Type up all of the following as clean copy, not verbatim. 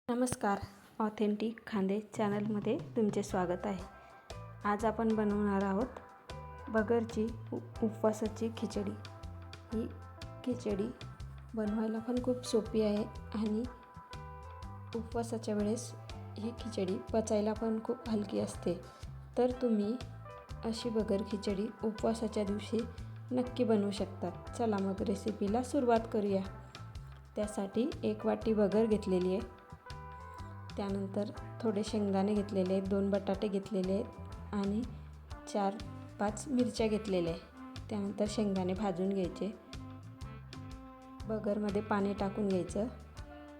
नमस्कार, ऑथेंटिक खांदे चॅनलमध्ये तुमचे स्वागत आहे. आज आपण बनवणार आहोत बगरची उपवासाची खिचडी. ही खिचडी बनवायला पण खूप सोपी आहे आणि उपवासाच्या वेळेस ही खिचडी पचायला पण खूप हलकी असते. तर तुम्ही अशी बगर खिचडी उपवासाच्या दिवशी नक्की बनवू शकतात. चला मग रेसिपीला सुरुवात करूया. त्यासाठी 1 वाटी बगर घेतलेली आहे. त्यानंतर थोडे शेंगदाणे घेतलेले आहेत, 2 बटाटे घेतलेले आहेत आणि 4-5 मिरच्या घेतलेल्या आहेत. त्यानंतर शेंगदाणे भाजून घ्यायचे. बगरमध्ये पाणी टाकून घ्यायचं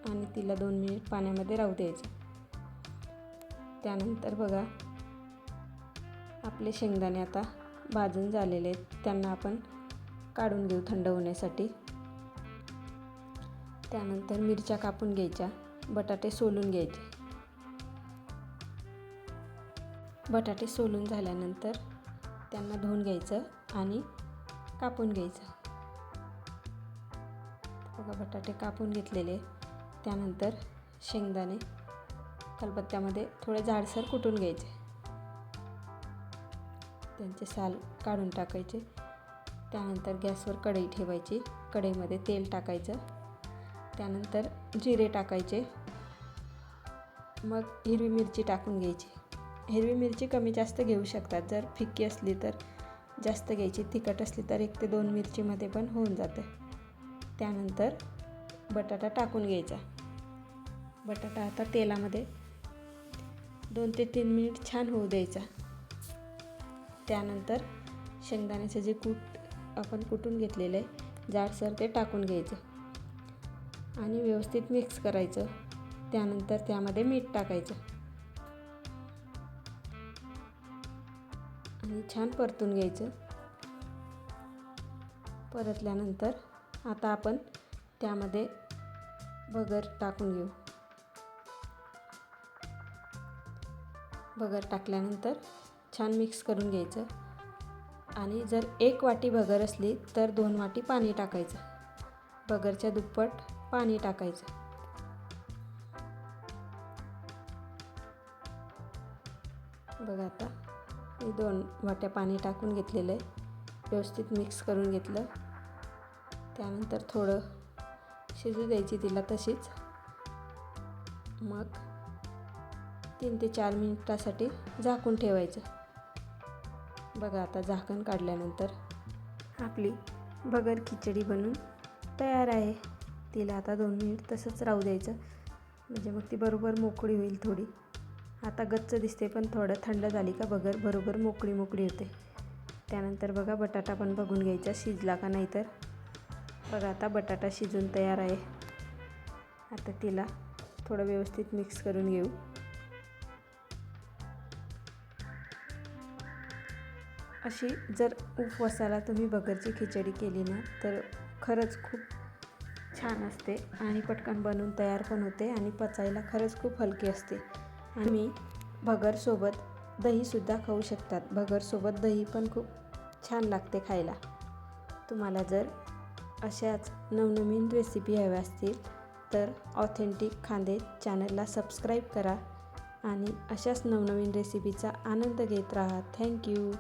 आणि तिला 2 मिनिट पाण्यामध्ये राहू द्यायचं. त्यानंतर बघा आपले शेंगदाणे आता भाजून झालेले आहेत. त्यांना आपण काढून घेऊ थंड होण्यासाठी. त्यानंतर मिरच्या कापून घ्यायच्या, बटाटे सोलून घ्यायचे. बटाटे सोलून झाल्यानंतर त्यांना धुवून घ्यायचं आणि कापून घ्यायचं. बघा बटाटे कापून घेतलेले. त्यानंतर शेंगदाणे खलबत्त्यामध्ये थोडे जाडसर कुटून घ्यायचे. त्यांचे साल काढून टाकायचे. त्यानंतर गॅसवर कढई ठेवायची. कढईमध्ये तेल टाकायचं. त्यानंतर जिरे टाकायचे. मग हिरवी मिरची टाकून घ्यायची. हिरवी मिरची कमी जास्त घेऊ शकतात. जर फिक्की असली तर जास्त घ्यायची, तिखट असली तर 1 ते 2 मिरचीमध्ये पण होऊन जाते. त्यानंतर बटाटा टाकून घ्यायचा. बटाटा आता तेलामध्ये 2 ते 3 मिनिट छान होऊ द्यायचा. त्यानंतर शेंगदाण्याचं जे कूट आपण कुटून घेतलेलं आहे जाडसर ते टाकून घ्यायचं आणि व्यवस्थित मिक्स करायचं. त्यानंतर त्यामध्ये मीठ टाकायचं आणि छान परतून घ्यायचं. परतल्यानंतर आता आपण त्यामध्ये बगर टाकून घेऊ. बगर टाकल्यानंतर छान मिक्स करून घ्यायचं आणि जर 1 वाटी बगर असली तर 2 वाटी पाणी टाकायचं. बगरच्या दुप्पट पाणी टाकायचं. बघा आता मी 2 वाट्या पाणी टाकून घेतलेलं आहे. व्यवस्थित मिक्स करून घेतलं. त्यानंतर थोडं शिजू द्यायची तिला तशीच. मग 3 ते 4 मिनिटासाठी झाकून ठेवायचं. बघा आता झाकण काढल्यानंतर आपली बगर खिचडी बनून तयार आहे. तिला आता 2 मिनिट तसंच राहू द्यायचं, म्हणजे मग ती बरोबर मोकळी होईल थोडी. आता गच्च दिसते पण थोडं थंड झाली का बगर बरोबर मोकळी होते. त्यानंतर बघा बटाटा पण बघून घ्यायचा शिजला का नाही. तर बघा आता बटाटा शिजून तयार आहे. आता तिला थोडं व्यवस्थित मिक्स करून घेऊ. अशी जर उपवासाला तुम्ही बगरची खिचडी केली ना तर खरंच खूप छान असते आणि पटकन बनवून तयार पण होते आणि पचायला खरंच खूप हलकी असते. आणि बगरसोबत दहीसुद्धा खाऊ शकतात. बगरसोबत दही पण खूप छान लागते खायला. तुम्हाला जर अशाच नवनवीन रेसिपी हव्या असतील तर ऑथेंटिक खांदे चॅनलला सबस्क्राईब करा आणि अशाच नवनवीन रेसिपीचा आनंद घेत राहा. थँक्यू.